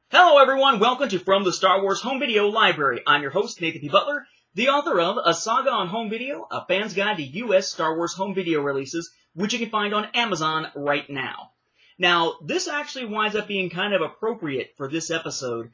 Hello everyone, welcome to From the Star Wars Home Video Library. I'm your host, Nathan P. Butler, the author of A Saga on Home Video, a fan's guide to U.S. Star Wars home video releases, which you can find on Amazon right now. Now, this actually winds up being kind of appropriate for this episode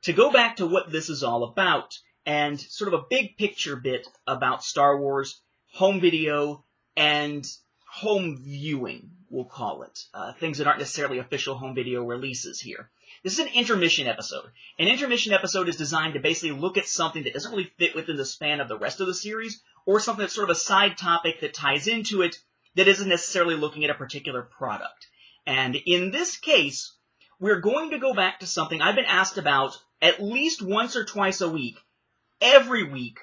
to go back to what this is all about, and sort of a big picture bit about Star Wars, home video, and home viewing, we'll call it. Things that aren't necessarily official home video releases here. This is an intermission episode. An intermission episode is designed to basically look at something that doesn't really fit within the span of the rest of the series, or something that's sort of a side topic that ties into it that isn't necessarily looking at a particular product. And in this case, we're going to go back to something I've been asked about at least once or twice a week, every week,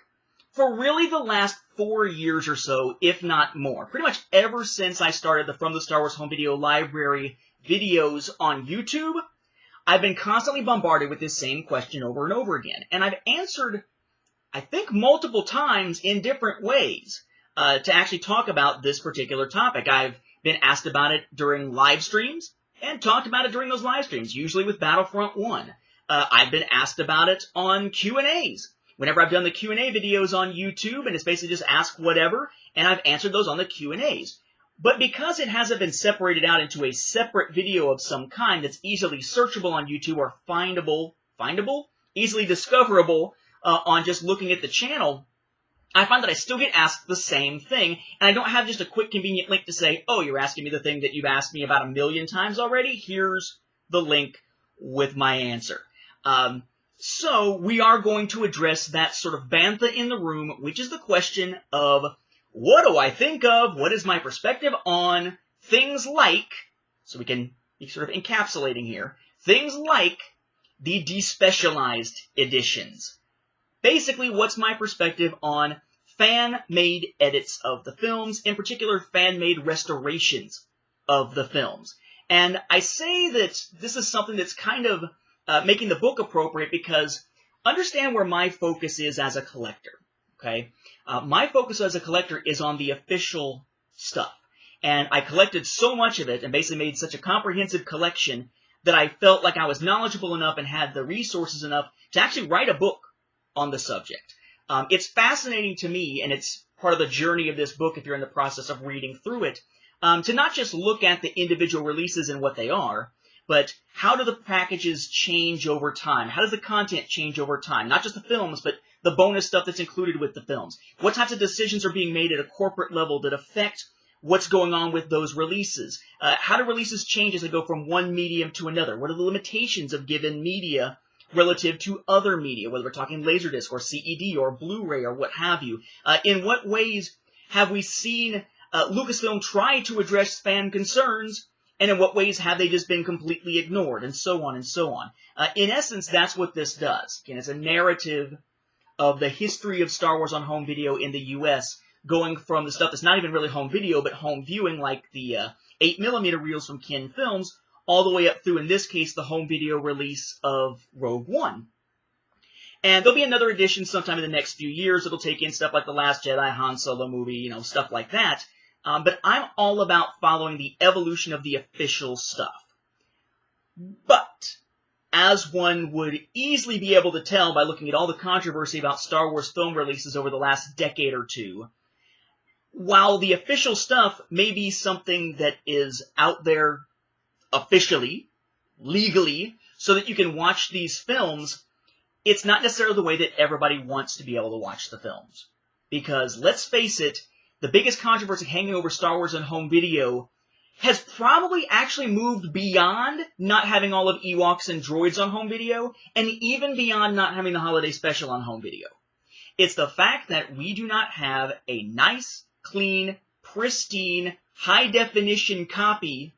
for really the last 4 years or so, if not more. Pretty much ever since I started the From the Star Wars Home Video Library videos on YouTube, I've been constantly bombarded with this same question over and over again. And I've answered, I think, multiple times in different ways to actually talk about this particular topic. I've been asked about it during live streams and talked about it during those live streams, usually with Battlefront 1. I've been asked about it on Q&As. Whenever I've done the Q&A videos on YouTube, and it's basically just ask whatever, and I've answered those on the Q&As. But because it hasn't been separated out into a separate video of some kind that's easily searchable on YouTube or findable, easily discoverable on just looking at the channel, I find that I still get asked the same thing, and I don't have just a quick convenient link to say, oh, you're asking me the thing that you've asked me about 1,000,000 times already? Here's the link with my answer. So we are going to address that sort of bantha in the room, which is the question of, what do I think of? What is my perspective on things like, so we can be sort of encapsulating here, things like the Despecialized Editions. Basically, what's my perspective on fan-made edits of the films, in particular fan-made restorations of the films. And I say that this is something that's kind of making the book appropriate because understand where my focus is as a collector, okay? My focus as a collector is on the official stuff. And I collected so much of it and basically made such a comprehensive collection that I felt like I was knowledgeable enough and had the resources enough to actually write a book on the subject. It's fascinating to me, and it's part of the journey of this book if you're in the process of reading through it, to not just look at the individual releases and what they are, but how do the packages change over time? How does the content change over time? Not just the films, but the bonus stuff that's included with the films. What types of decisions are being made at a corporate level that affect what's going on with those releases? How do releases change as they go from one medium to another? What are the limitations of given media relative to other media, whether we're talking Laserdisc or CED or Blu-ray or what have you? In what ways have we seen Lucasfilm try to address fan concerns, and in what ways have they just been completely ignored, and so on and so on. In essence, that's what this does. Again, it's a narrative of the history of Star Wars on home video in the U.S., going from the stuff that's not even really home video, but home viewing, like the 8mm reels from Kin Films, all the way up through, in this case, the home video release of Rogue One. And there'll be another edition sometime in the next few years that'll take in stuff like The Last Jedi, Han Solo movie, stuff like that. But I'm all about following the evolution of the official stuff. But, as one would easily be able to tell by looking at all the controversy about Star Wars film releases over the last decade or two, while the official stuff may be something that is out there officially, legally, so that you can watch these films, it's not necessarily the way that everybody wants to be able to watch the films. Because, let's face it, the biggest controversy hanging over Star Wars on home video has probably actually moved beyond not having all of Ewoks and droids on home video, and even beyond not having the holiday special on home video. It's the fact that we do not have a nice, clean, pristine, high-definition copy,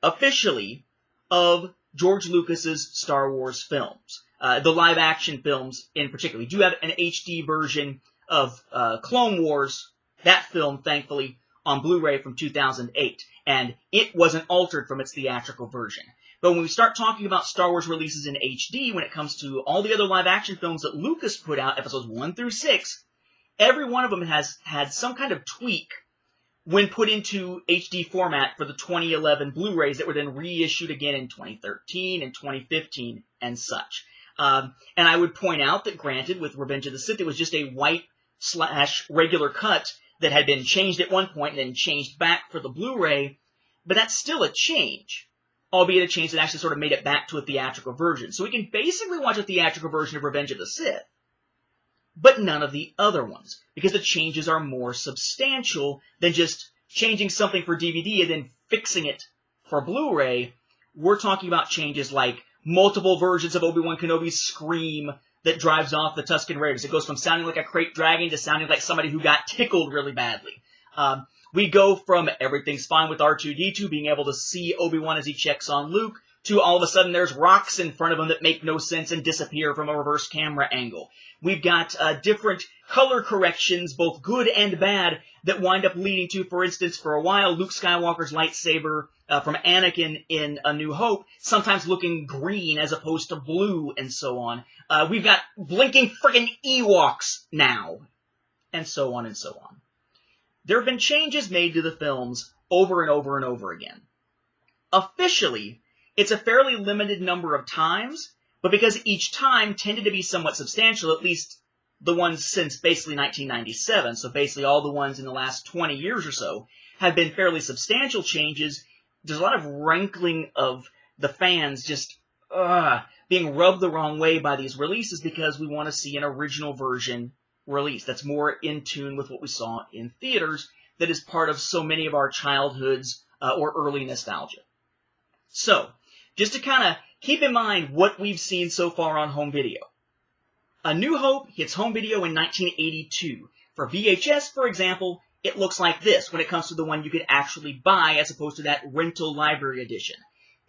officially, of George Lucas's Star Wars films. The live-action films in particular. We do have an HD version of Clone Wars, that film, thankfully, on Blu-ray from 2008, and it wasn't altered from its theatrical version. But when we start talking about Star Wars releases in HD, when it comes to all the other live-action films that Lucas put out, episodes 1 through 6, every one of them has had some kind of tweak when put into HD format for the 2011 Blu-rays that were then reissued again in 2013 and 2015 and such. And I would point out that, granted, with Revenge of the Sith, it was just a white/regular cut that had been changed at one point and then changed back for the Blu-ray, but that's still a change, albeit a change that actually sort of made it back to a theatrical version. So we can basically watch a theatrical version of Revenge of the Sith, but none of the other ones, because the changes are more substantial than just changing something for DVD and then fixing it for Blu-ray. We're talking about changes like multiple versions of Obi-Wan Kenobi's scream that drives off the Tusken Raiders. It goes from sounding like a crate dragon to sounding like somebody who got tickled really badly. We go from everything's fine with R2-D2 being able to see Obi-Wan as he checks on Luke, to all of a sudden there's rocks in front of him that make no sense and disappear from a reverse camera angle. We've got different color corrections, both good and bad, that wind up leading to, for instance, for a while, Luke Skywalker's lightsaber from Anakin in A New Hope, sometimes looking green as opposed to blue, and so on. We've got blinking friggin' Ewoks now, and so on and so on. There have been changes made to the films over and over and over again. Officially, it's a fairly limited number of times, but because each time tended to be somewhat substantial, at least the ones since basically 1997, so basically all the ones in the last 20 years or so, have been fairly substantial changes. There's a lot of rankling of the fans just being rubbed the wrong way by these releases because we want to see an original version released that's more in tune with what we saw in theaters, that is part of so many of our childhoods or early nostalgia. So, just to kind of keep in mind what we've seen so far on home video. A New Hope hits home video in 1982. For VHS, for example, it looks like this when it comes to the one you could actually buy as opposed to that rental library edition.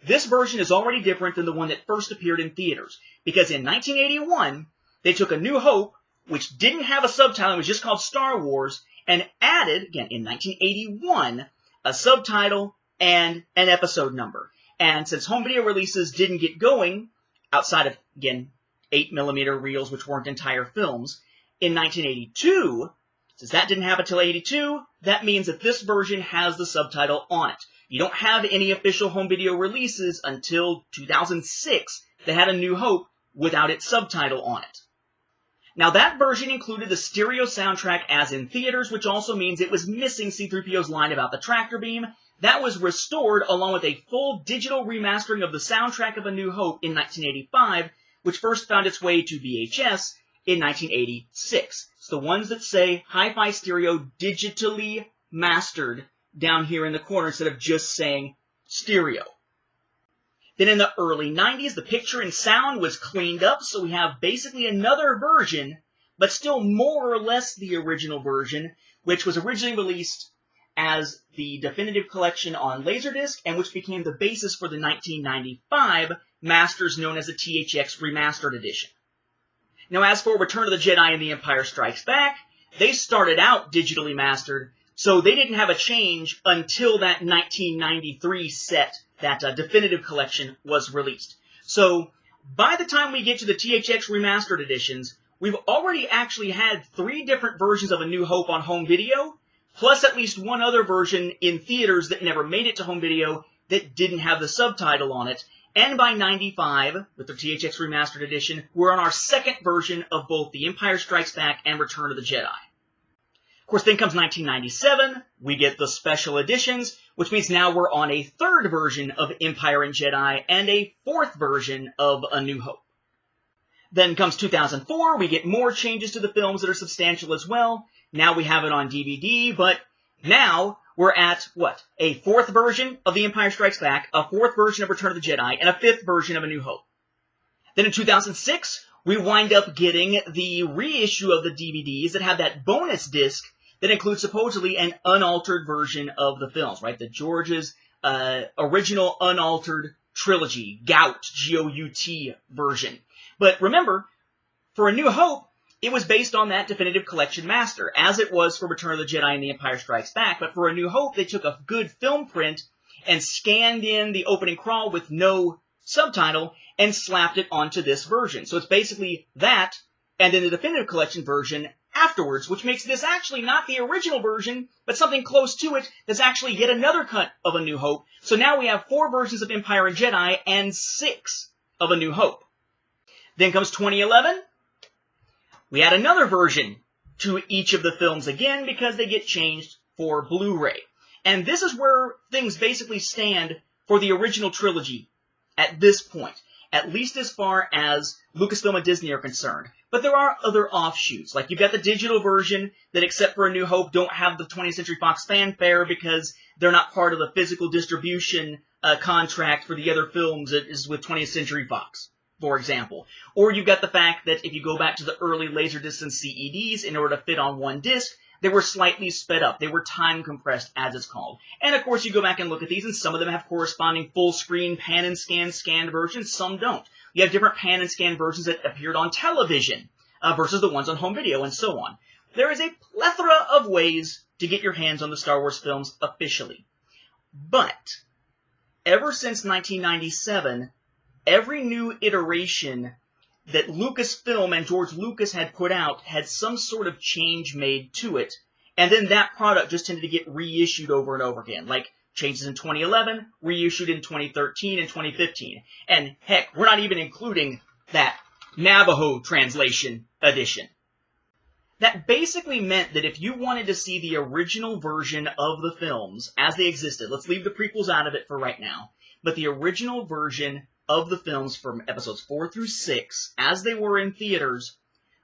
This version is already different than the one that first appeared in theaters, because in 1981, they took A New Hope, which didn't have a subtitle, it was just called Star Wars, and added, again, in 1981, a subtitle and an episode number. And since home video releases didn't get going, outside of, again, 8mm reels, which weren't entire films, in 1982, since that didn't happen until 82, that means that this version has the subtitle on it. You don't have any official home video releases until 2006 that had A New Hope without its subtitle on it. Now, that version included the stereo soundtrack as in theaters, which also means it was missing C-3PO's line about the tractor beam. That was restored along with a full digital remastering of the soundtrack of A New Hope in 1985, which first found its way to VHS in 1986. It's the ones that say Hi-Fi Stereo digitally mastered down here in the corner instead of just saying stereo. Then in the early 90s, the picture and sound was cleaned up, so we have basically another version, but still more or less the original version, which was originally released as the definitive collection on Laserdisc, and which became the basis for the 1995 masters known as the THX Remastered Edition. Now, as for Return of the Jedi and The Empire Strikes Back, they started out digitally mastered, so they didn't have a change until that 1993 set, that definitive collection, was released. So, by the time we get to the THX Remastered Editions, we've already actually had 3 different versions of A New Hope on home video, plus at least one other version in theaters that never made it to home video that didn't have the subtitle on it. And by 95, with the THX Remastered Edition, we're on our second version of both The Empire Strikes Back and Return of the Jedi. Of course, then comes 1997, we get the Special Editions, which means now we're on a third version of Empire and Jedi and a fourth version of A New Hope. Then comes 2004, we get more changes to the films that are substantial as well. Now we have it on DVD, but now we're at, what, a fourth version of The Empire Strikes Back, a fourth version of Return of the Jedi, and a fifth version of A New Hope. Then in 2006, we wind up getting the reissue of the DVDs that have that bonus disc that includes supposedly an unaltered version of the films, right? The George's original unaltered trilogy, GOUT, G-O-U-T version. But remember, for A New Hope, it was based on that definitive collection master, as it was for Return of the Jedi and The Empire Strikes Back. But for A New Hope, they took a good film print and scanned in the opening crawl with no subtitle and slapped it onto this version. So it's basically that, and then the definitive collection version afterwards, which makes this actually not the original version, but something close to it that's actually yet another cut of A New Hope. So now we have 4 versions of Empire and Jedi and 6 of A New Hope. Then comes 2011. We add another version to each of the films again because they get changed for Blu-ray. And this is where things basically stand for the original trilogy at this point, at least as far as Lucasfilm and Disney are concerned. But there are other offshoots, like you've got the digital version that, except for A New Hope, don't have the 20th Century Fox fanfare because they're not part of the physical distribution contract for the other films that is with 20th Century Fox, for example. Or you've got the fact that if you go back to the early Laserdiscs and CEDs, in order to fit on one disc, they were slightly sped up. They were time compressed, as it's called. And of course, you go back and look at these, and some of them have corresponding full-screen pan and scan scanned versions. Some don't. You have different pan and scan versions that appeared on television versus the ones on home video, and so on. There is a plethora of ways to get your hands on the Star Wars films officially. But ever since 1997, every new iteration that Lucasfilm and George Lucas had put out had some sort of change made to it, and then that product just tended to get reissued over and over again, like changes in 2011, reissued in 2013 and 2015. And heck, we're not even including that Navajo translation edition. That basically meant that if you wanted to see the original version of the films as they existed, let's leave the prequels out of it for right now, but the original version of the films from episodes 4 through 6, as they were in theaters,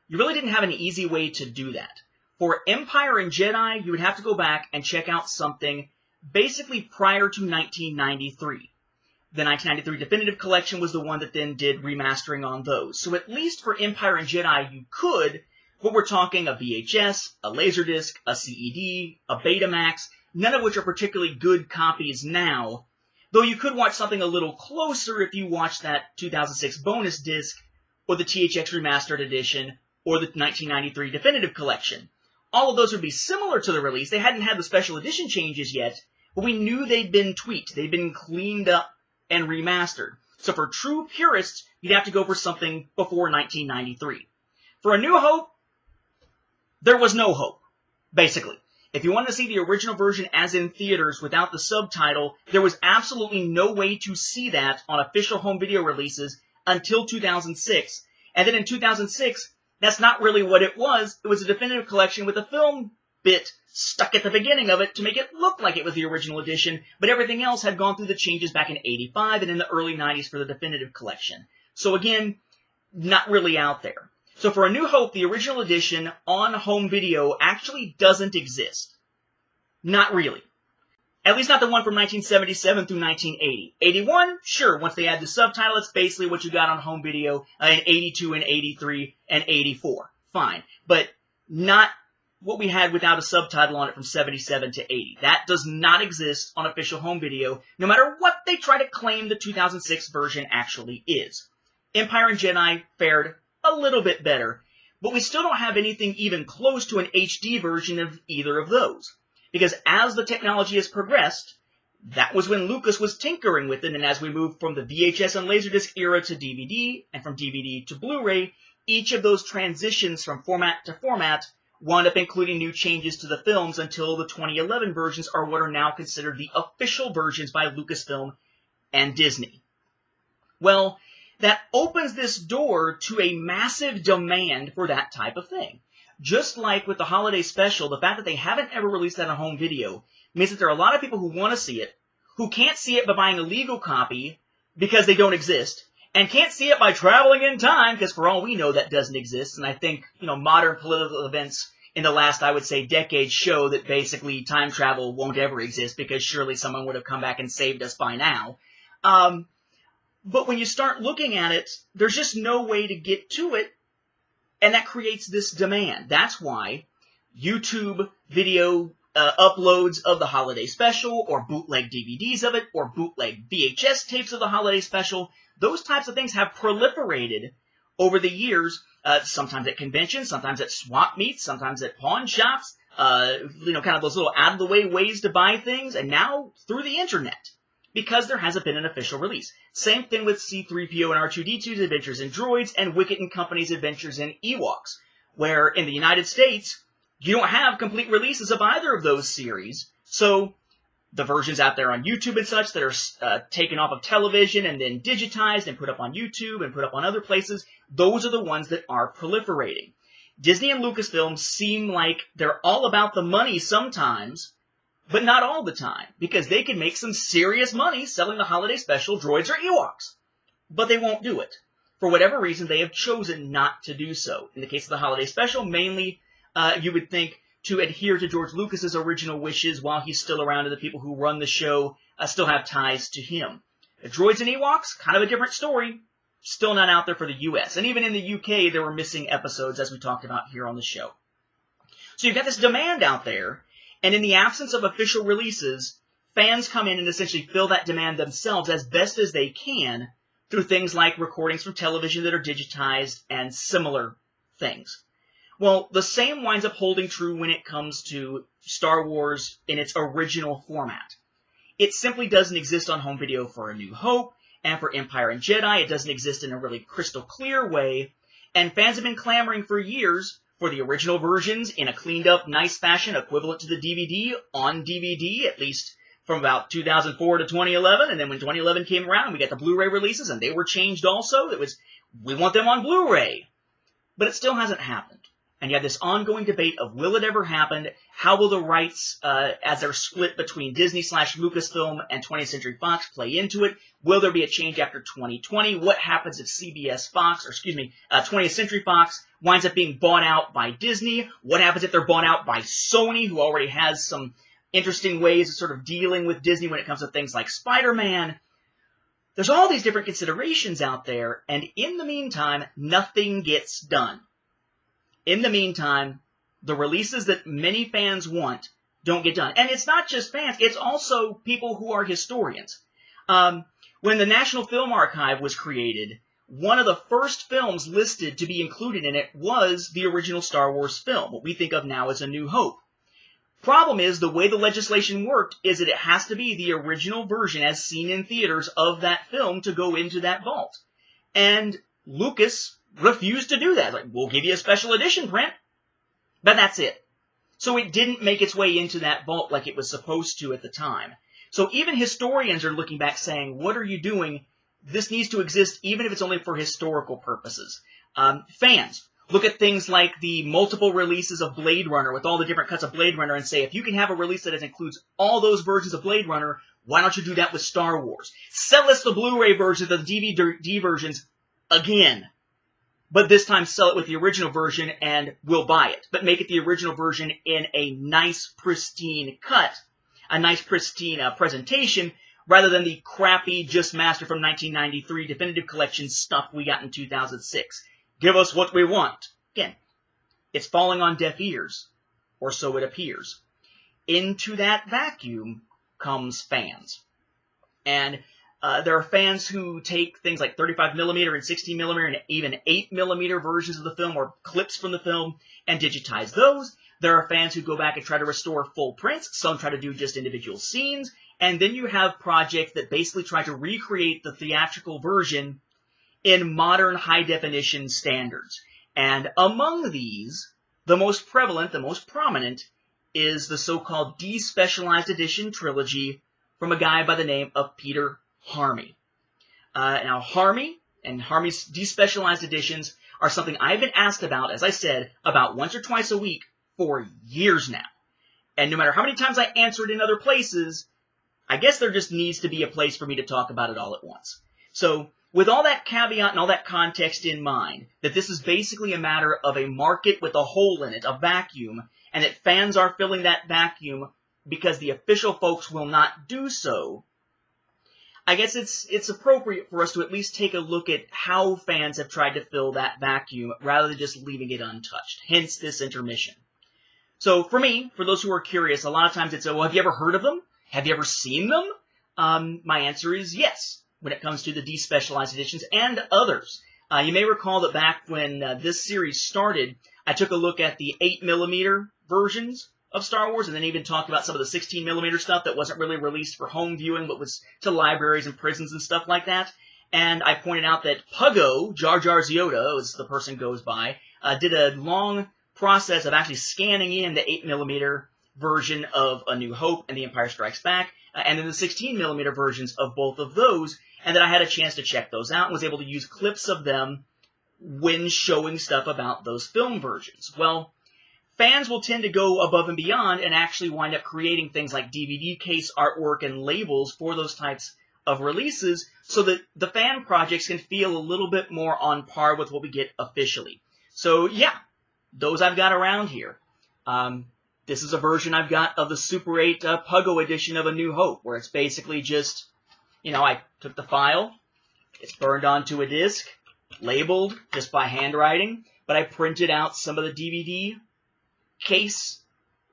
you really didn't have an easy way to do that. For Empire and Jedi, you would have to go back and check out something basically prior to 1993. The 1993 Definitive Collection was the one that then did remastering on those. So at least for Empire and Jedi, you could, but we're talking a VHS, a Laserdisc, a CED, a Betamax, none of which are particularly good copies now. Though you could watch something a little closer if you watched that 2006 bonus disc, or the THX Remastered Edition, or the 1993 Definitive Collection. All of those would be similar to the release. They hadn't had the special edition changes yet, but we knew they'd been tweaked. They'd been cleaned up and remastered. So for true purists, you'd have to go for something before 1993. For A New Hope, there was no hope, basically. If you wanted to see the original version as in theaters without the subtitle, there was absolutely no way to see that on official home video releases until 2006. And then in 2006, that's not really what it was. It was a definitive collection with a film bit stuck at the beginning of it to make it look like it was the original edition, but everything else had gone through the changes back in 85 and in the early 90s for the definitive collection. So again, not really out there. So for A New Hope, the original edition on home video actually doesn't exist. Not really. At least not the one from 1977 through 1980. 81, sure, once they add the subtitle, it's basically what you got on home video in 82 and 83 and 84. Fine. But not what we had without a subtitle on it from 77 to 80. That does not exist on official home video, no matter what they try to claim the 2006 version actually is. Empire and Jedi fared a little bit better, but we still don't have anything even close to an HD version of either of those. Because as the technology has progressed, that was when Lucas was tinkering with it, and as we moved from the VHS and Laserdisc era to DVD, and from DVD to Blu-ray, each of those transitions from format to format wound up including new changes to the films until the 2011 versions are what are now considered the official versions by Lucasfilm and Disney. Well, that opens this door to a massive demand for that type of thing. Just like with the holiday special, the fact that they haven't ever released that on home video means that there are a lot of people who want to see it, who can't see it by buying a legal copy because they don't exist, and can't see it by traveling in time because for all we know that doesn't exist. And I think, modern political events in the last, I would say, decade show that basically time travel won't ever exist because surely someone would have come back and saved us by now. But when you start looking at it, there's just no way to get to it, and that creates this demand. That's why YouTube video uploads of the holiday special, or bootleg DVDs of it, or bootleg VHS tapes of the holiday special, those types of things have proliferated over the years, sometimes at conventions, sometimes at swap meets, sometimes at pawn shops, kind of those little out-of-the-way ways to buy things, and now through the internet, because there hasn't been an official release. Same thing with C-3PO and R2-D2's Adventures in Droids, and Wicket and Company's Adventures in Ewoks. where in the United States, you don't have complete releases of either of those series. So the versions out there on YouTube and such that are taken off of television and then digitized and put up on YouTube and put up on other places, those are the ones that are proliferating. Disney and Lucasfilm seem like they're all about the money sometimes, but not all the time, because they can make some serious money selling the holiday special droids or Ewoks. But they won't do it. For whatever reason, they have chosen not to do so. In the case of the holiday special, mainly, you would think, to adhere to George Lucas's original wishes while he's still around and the people who run the show still have ties to him. The droids and Ewoks, kind of a different story. Still not out there for the U.S. And even in the U.K., there were missing episodes, as we talked about here on the show. So you've got this demand out there, and in the absence of official releases, fans come in and essentially fill that demand themselves as best as they can through things like recordings from television that are digitized and similar things. Well, the same winds up holding true when it comes to Star Wars in its original format. It simply doesn't exist on home video for A New Hope, and for Empire and Jedi, it doesn't exist in a really crystal clear way, and fans have been clamoring for years for the original versions in a cleaned up, nice fashion equivalent to the DVD on DVD, at least from about 2004 to 2011, and then when 2011 came around, we got the Blu-ray releases, and they were changed also. It was, we want them on Blu-ray. But it still hasn't happened. And you have this ongoing debate of, will it ever happen? How will the rights, as they're split between Disney/Lucasfilm and 20th Century Fox, play into it? Will there be a change after 2020? What happens if 20th Century Fox winds up being bought out by Disney? What happens if they're bought out by Sony, who already has some interesting ways of sort of dealing with Disney when it comes to things like Spider-Man? There's all these different considerations out there, and in the meantime, nothing gets done. In the meantime, the releases that many fans want don't get done. And it's not just fans, it's also people who are historians. When the National Film Archive was created, one of the first films listed to be included in it was the original Star Wars film, what we think of now as A New Hope. Problem is, the way the legislation worked is that it has to be the original version as seen in theaters of that film to go into that vault. And Lucas refused to do that. Like, we'll give you a special edition print, but that's it. So it didn't make its way into that vault like it was supposed to at the time. So even historians are looking back saying, what are you doing? This needs to exist even if it's only for historical purposes. Fans, look at things like the multiple releases of Blade Runner with all the different cuts of Blade Runner and say, if you can have a release that includes all those versions of Blade Runner, why don't you do that with Star Wars? Sell us the Blu-ray version, the DVD versions again. But this time sell it with the original version and we'll buy it. But make it the original version in a nice, pristine cut, a nice, pristine presentation, rather than the crappy, just mastered from 1993 Definitive Collection stuff we got in 2006. Give us what we want. Again, it's falling on deaf ears, or so it appears. Into that vacuum comes fans. And there are fans who take things like 35mm and 16mm and even 8mm versions of the film or clips from the film and digitize those. There are fans who go back and try to restore full prints. Some try to do just individual scenes. And then you have projects that basically try to recreate the theatrical version in modern high-definition standards. And among these, the most prevalent, the most prominent, is the so-called Despecialized Edition trilogy from a guy by the name of Peter Harmy. Now, Harmy and Harmy's Despecialized Editions are something I've been asked about, as I said, about once or twice a week for years now. And no matter how many times I answer it in other places, I guess there just needs to be a place for me to talk about it all at once. So, with all that caveat and all that context in mind, that this is basically a matter of a market with a hole in it, a vacuum, and that fans are filling that vacuum because the official folks will not do so, I guess it's appropriate for us to at least take a look at how fans have tried to fill that vacuum rather than just leaving it untouched, hence this intermission. So for me, for those who are curious, a lot of times it's, well, have you ever heard of them? Have you ever seen them? My answer is yes, when it comes to the Despecialized Editions and others. You may recall that back when this series started, I took a look at the 8mm versions of Star Wars, and then even talked about some of the 16mm stuff that wasn't really released for home viewing, but was to libraries and prisons and stuff like that. And I pointed out that Puggo, Jar Jar's Yoda, as the person goes by, did a long process of actually scanning in the 8mm version of A New Hope and The Empire Strikes Back, and then the 16mm versions of both of those, and then I had a chance to check those out and was able to use clips of them when showing stuff about those film versions. Well, fans will tend to go above and beyond and actually wind up creating things like DVD case artwork and labels for those types of releases so that the fan projects can feel a little bit more on par with what we get officially. So yeah, those I've got around here. This is a version I've got of the Super 8 Puggo edition of A New Hope, where it's basically just, I took the file, it's burned onto a disc, labeled just by handwriting, but I printed out some of the DVD case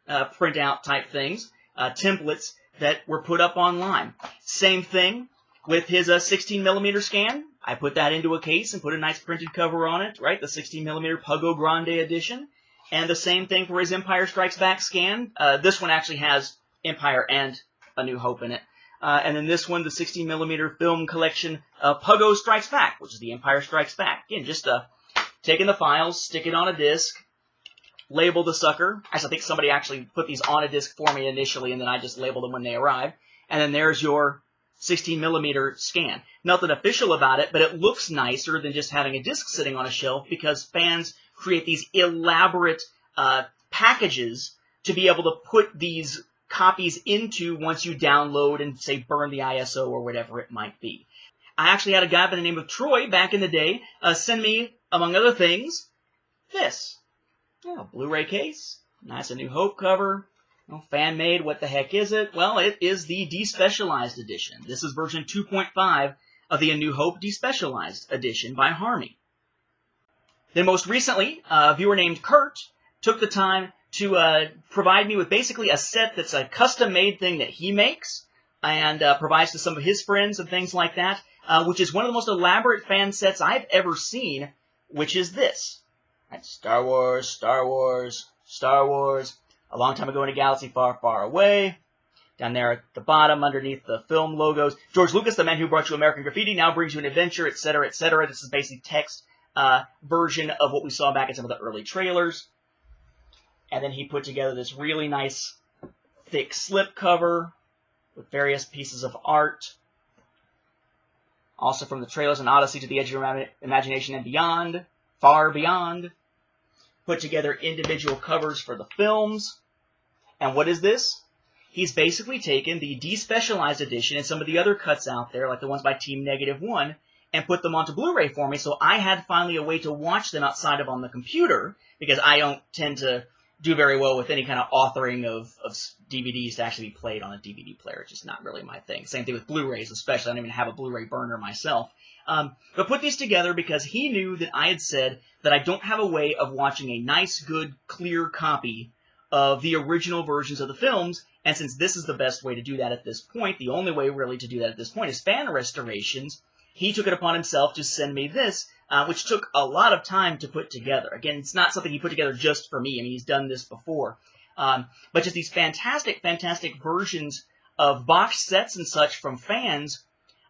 printout type things, templates that were put up online. Same thing with his 16mm scan. I put that into a case and put a nice printed cover on it, right? The 16mm Puggo Grande edition. And the same thing for his Empire Strikes Back scan. This one actually has Empire and A New Hope in it. And then this one, the 16mm film collection Puggo Strikes Back, which is the Empire Strikes Back. Again, just taking the files, stick it on a disc, label the sucker. I think somebody actually put these on a disc for me initially, and then I just labeled them when they arrived. And then there's your 16mm scan. Nothing official about it, but it looks nicer than just having a disc sitting on a shelf because fans create these elaborate packages to be able to put these copies into once you download and, say, burn the ISO or whatever it might be. I actually had a guy by the name of Troy back in the day send me, among other things, this. Blu-ray case, nice A New Hope cover, fan-made, what the heck is it? Well, it is the Despecialized Edition. This is version 2.5 of the A New Hope Despecialized Edition by Harmy. Then most recently, a viewer named Kurt took the time to provide me with basically a set that's a custom-made thing that he makes and provides to some of his friends and things like that, which is one of the most elaborate fan sets I've ever seen, which is this. Right, Star Wars, Star Wars, Star Wars, a long time ago in a galaxy far, far away. Down there at the bottom, underneath the film logos, George Lucas, the man who brought you American Graffiti, now brings you an adventure, etc., etc. This is basically text version of what we saw back in some of the early trailers. And then he put together this really nice, thick slip cover with various pieces of art. Also from the trailers, An Odyssey to the Edge of Your Imagination and Beyond, Far Beyond. Put together individual covers for the films. And what is this? He's basically taken the Despecialized Edition and some of the other cuts out there, like the ones by Team Negative One, and put them onto Blu-ray for me, so I had finally a way to watch them outside of on the computer, because I don't tend to do very well with any kind of authoring of DVDs to actually be played on a DVD player. It's just not really my thing. Same thing with Blu-rays, especially. I don't even have a Blu-ray burner myself. But put these together because he knew that I had said that I don't have a way of watching a nice, good, clear copy of the original versions of the films, and since this is the best way to do that at this point, the only way really to do that at this point is fan restorations, he took it upon himself to send me this, which took a lot of time to put together. Again, it's not something he put together just for me. I mean, he's done this before. But just these fantastic, fantastic versions of box sets and such from fans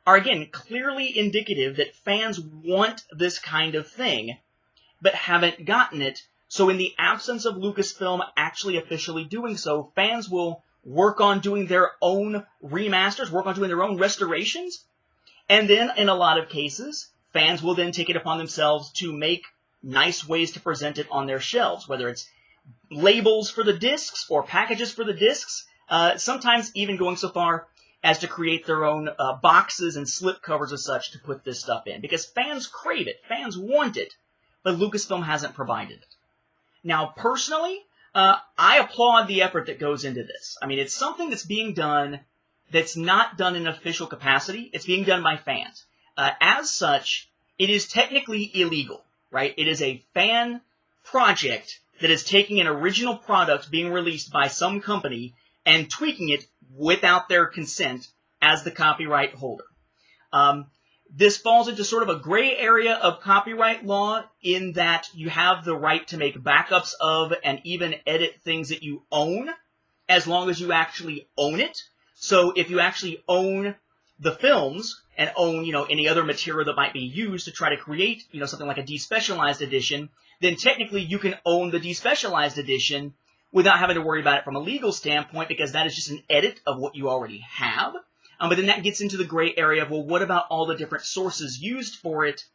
are, again, clearly indicative that fans want this kind of thing, but haven't gotten it. So in the absence of Lucasfilm actually officially doing so, fans will work on doing their own remasters, work on doing their own restorations, and then in a lot of cases, fans will then take it upon themselves to make nice ways to present it on their shelves, whether it's labels for the discs or packages for the discs, sometimes even going so far as to create their own boxes and slip covers and such to put this stuff in. Because fans crave it, fans want it, but Lucasfilm hasn't provided it. Now, personally, I applaud the effort that goes into this. I mean, it's something that's being done that's not done in an official capacity. It's being done by fans. As such, it is technically illegal, right? It is a fan project that is taking an original product being released by some company and tweaking it without their consent as the copyright holder. This falls into sort of a gray area of copyright law in that you have the right to make backups of and even edit things that you own as long as you actually own it. So if you actually own the films and own, any other material that might be used to try to create, something like a despecialized edition, then technically you can own the despecialized edition without having to worry about it from a legal standpoint, because that is just an edit of what you already have. But then that gets into the gray area of, well, what about all the different sources used for it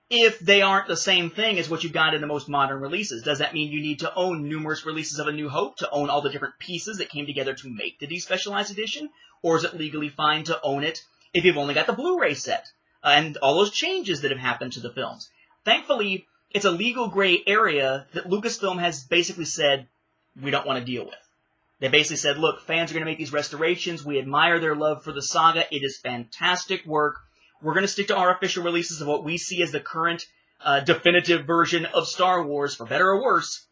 if they aren't the same thing as what you've got in the most modern releases? Does that mean you need to own numerous releases of A New Hope to own all the different pieces that came together to make the despecialized edition? Or is it legally fine to own it if you've only got the Blu-ray set and all those changes that have happened to the films? Thankfully, it's a legal gray area that Lucasfilm has basically said we don't want to deal with. They basically said, look, fans are going to make these restorations. We admire their love for the saga. It is fantastic work. We're going to stick to our official releases of what we see as the current definitive version of Star Wars, for better or worse.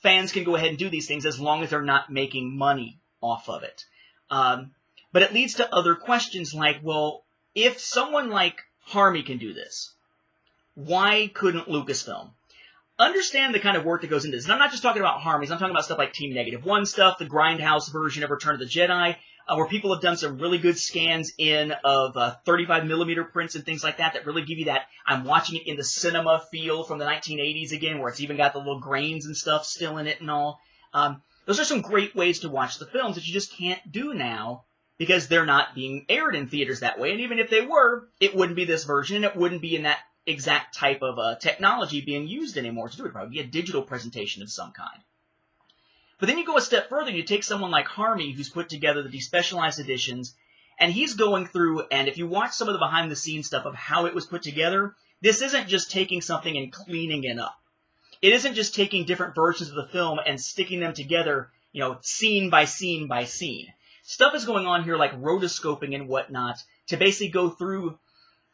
Fans can go ahead and do these things as long as they're not making money off of it. But it leads to other questions like, well, if someone like Harmy can do this, why couldn't Lucasfilm? Understand the kind of work that goes into this. And I'm not just talking about Harmy's. I'm talking about stuff like Team -1 stuff, the Grindhouse version of Return of the Jedi, where people have done some really good scans in of 35mm prints and things like that that really give you that I'm watching it in the cinema feel from the 1980s again, where it's even got the little grains and stuff still in it and all. Those are some great ways to watch the films that you just can't do now because they're not being aired in theaters that way. And even if they were, it wouldn't be this version, and it wouldn't be in that exact type of technology being used anymore to do it. It'd probably be a digital presentation of some kind. But then you go a step further, you take someone like Harmy, who's put together the despecialized editions, and he's going through, and if you watch some of the behind-the-scenes stuff of how it was put together, this isn't just taking something and cleaning it up. It isn't just taking different versions of the film and sticking them together, scene by scene by scene. Stuff is going on here like rotoscoping and whatnot to basically go through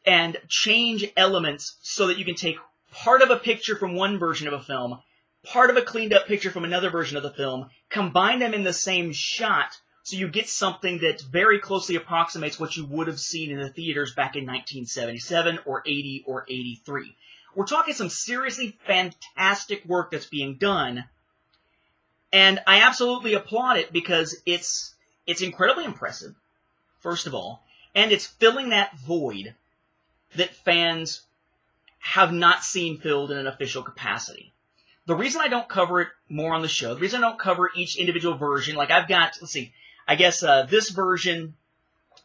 and change elements so that you can take part of a picture from one version of a film, part of a cleaned up picture from another version of the film, combine them in the same shot so you get something that very closely approximates what you would have seen in the theaters back in 1977 or 80 or 83. We're talking some seriously fantastic work that's being done, and I absolutely applaud it because it's incredibly impressive, first of all, and it's filling that void that fans have not seen filled in an official capacity. The reason I don't cover it more on the show, the reason I don't cover each individual version, like I've got, let's see, I guess this version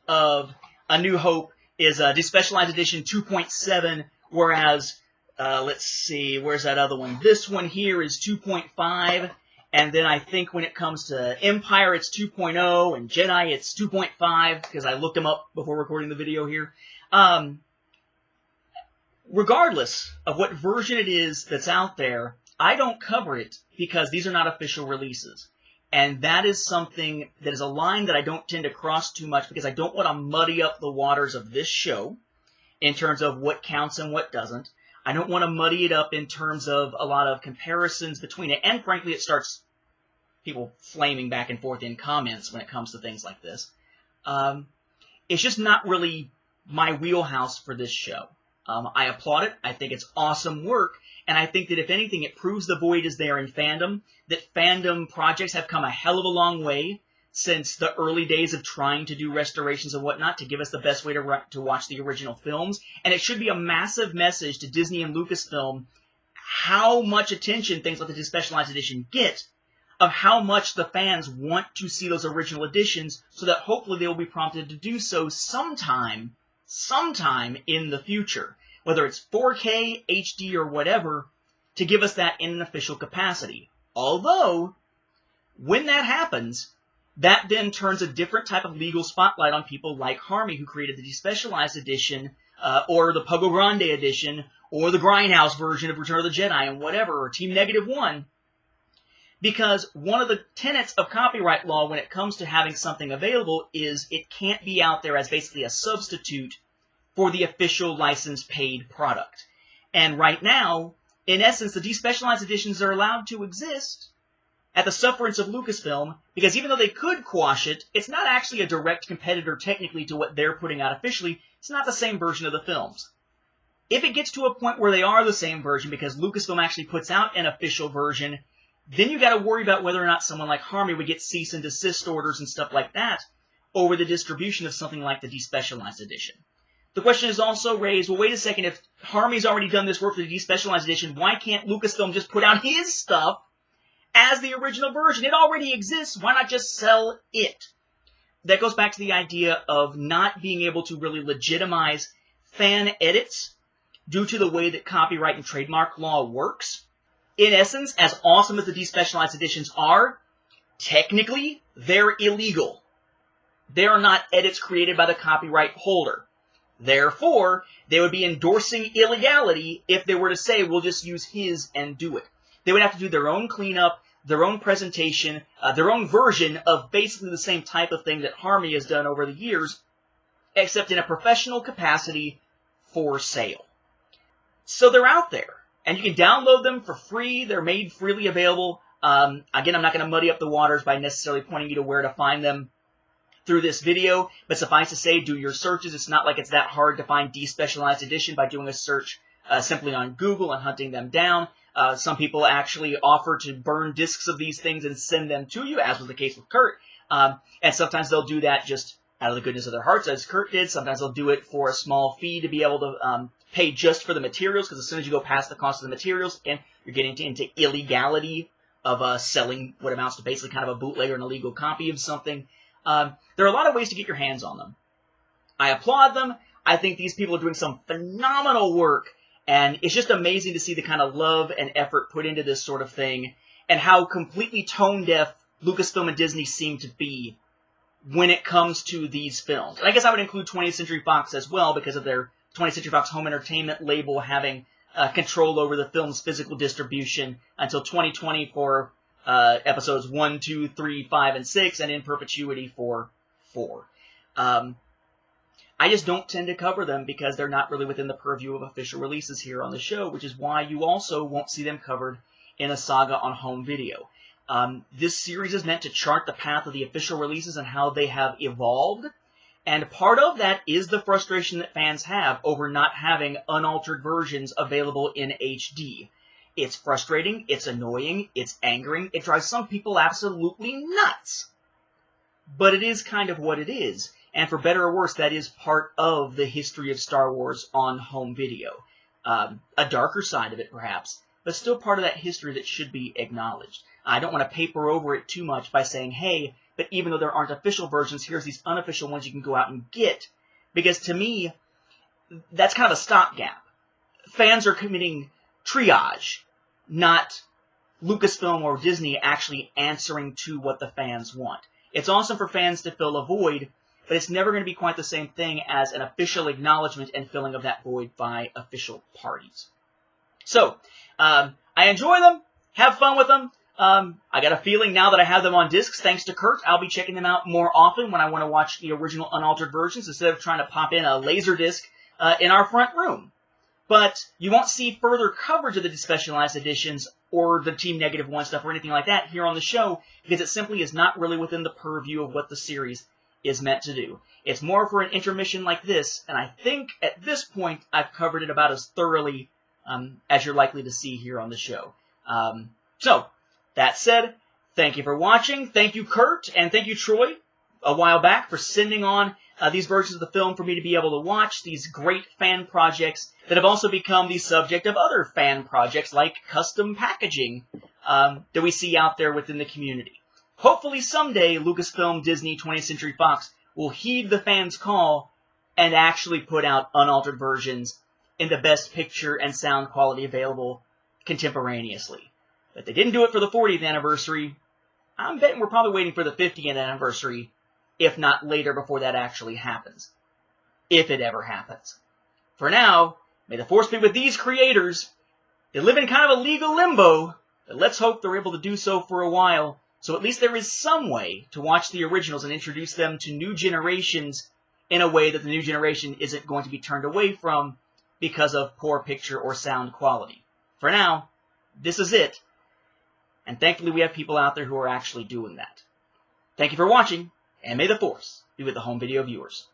of A New Hope is a Despecialized Edition 2.7, whereas, let's see, where's that other one? This one here is 2.5, and then I think when it comes to Empire, it's 2.0, and Jedi, it's 2.5, because I looked them up before recording the video here. Regardless of what version it is that's out there, I don't cover it because these are not official releases. And that is something that is a line that I don't tend to cross too much because I don't want to muddy up the waters of this show in terms of what counts and what doesn't. I don't want to muddy it up in terms of a lot of comparisons between it. And frankly, it starts people flaming back and forth in comments when it comes to things like this. It's just not really my wheelhouse for this show. I applaud it. I think it's awesome work. And I think that if anything, it proves the void is there in fandom, that fandom projects have come a hell of a long way since the early days of trying to do restorations and whatnot to give us the best way to watch the original films. And it should be a massive message to Disney and Lucasfilm how much attention things like the Despecialized Edition get, of how much the fans want to see those original editions, so that hopefully they will be prompted to do so sometime in the future, whether it's 4K, HD, or whatever, to give us that in an official capacity. Although, when that happens, that then turns a different type of legal spotlight on people like Harmy, who created the Despecialized Edition, or the Pogo Grande Edition, or the Grindhouse version of Return of the Jedi, and whatever, or Team -1. Because one of the tenets of copyright law when it comes to having something available is it can't be out there as basically a substitute for the official license-paid product. And right now, in essence, the Despecialized Editions are allowed to exist at the sufferance of Lucasfilm, because even though they could quash it, it's not actually a direct competitor technically to what they're putting out officially. It's not the same version of the films. If it gets to a point where they are the same version because Lucasfilm actually puts out an official version, then you got to worry about whether or not someone like Harmy would get cease and desist orders and stuff like that over the distribution of something like the Despecialized Edition. The question is also raised, well, wait a second, if Harmy's already done this work for the Despecialized Edition, why can't Lucasfilm just put out his stuff as the original version? It already exists. Why not just sell it? That goes back to the idea of not being able to really legitimize fan edits due to the way that copyright and trademark law works. In essence, as awesome as the Despecialized Editions are, technically, they're illegal. They are not edits created by the copyright holder. Therefore, they would be endorsing illegality if they were to say, we'll just use his and do it. They would have to do their own cleanup, their own presentation, their own version of basically the same type of thing that Harmy has done over the years, except in a professional capacity for sale. So they're out there, and you can download them for free. They're made freely available. Again, I'm not going to muddy up the waters by necessarily pointing you to where to find them through this video, but suffice to say, do your searches. It's not like it's that hard to find Despecialized Edition by doing a search simply on Google and hunting them down. Some people actually offer to burn discs of these things and send them to you, as was the case with Kurt. And sometimes they'll do that just out of the goodness of their hearts, as Kurt did. Sometimes they'll do it for a small fee to be able to pay just for the materials, because as soon as you go past the cost of the materials, and you're getting into illegality of selling what amounts to basically kind of a bootleg or an illegal copy of something. There are a lot of ways to get your hands on them. I applaud them. I think these people are doing some phenomenal work, and it's just amazing to see the kind of love and effort put into this sort of thing, and how completely tone-deaf Lucasfilm and Disney seem to be when it comes to these films. And I guess I would include 20th Century Fox as well, because of their 20th Century Fox Home Entertainment label having control over the film's physical distribution until 2020 for episodes 1, 2, 3, 5, and 6, and in perpetuity for 4. I just don't tend to cover them because they're not really within the purview of official releases here on the show, which is why you also won't see them covered in a saga on home video. This series is meant to chart the path of the official releases and how they have evolved, and part of that is the frustration that fans have over not having unaltered versions available in HD. It's frustrating, it's annoying, it's angering, it drives some people absolutely nuts. But it is kind of what it is, and for better or worse, that is part of the history of Star Wars on home video. A darker side of it, perhaps, but still part of that history that should be acknowledged. I don't want to paper over it too much by saying, hey, but even though there aren't official versions, here's these unofficial ones you can go out and get. Because to me, that's kind of a stopgap. Fans are committing triage, not Lucasfilm or Disney actually answering to what the fans want. It's awesome for fans to fill a void, but it's never going to be quite the same thing as an official acknowledgement and filling of that void by official parties. So, I enjoy them, have fun with them. I got a feeling now that I have them on discs, thanks to Kurt, I'll be checking them out more often when I want to watch the original unaltered versions instead of trying to pop in a laser disc in our front room. But you won't see further coverage of the Despecialized Editions or the Team Negative 1 stuff or anything like that here on the show, because it simply is not really within the purview of what the series is meant to do. It's more for an intermission like this, and I think at this point I've covered it about as thoroughly as you're likely to see here on the show. So, that said, thank you for watching. Thank you, Kurt, and thank you, Troy, a while back for sending on these versions of the film for me to be able to watch, these great fan projects that have also become the subject of other fan projects like custom packaging that we see out there within the community. Hopefully someday Lucasfilm, Disney, 20th Century Fox will heed the fans' call and actually put out unaltered versions in the best picture and sound quality available contemporaneously. But they didn't do it for the 40th anniversary. I'm betting we're probably waiting for the 50th anniversary, if not later before that actually happens. If it ever happens. For now, may the Force be with these creators. They live in kind of a legal limbo, but let's hope they're able to do so for a while, so at least there is some way to watch the originals and introduce them to new generations in a way that the new generation isn't going to be turned away from because of poor picture or sound quality. For now, this is it. And thankfully we have people out there who are actually doing that. Thank you for watching, and may the Force be with the home video viewers.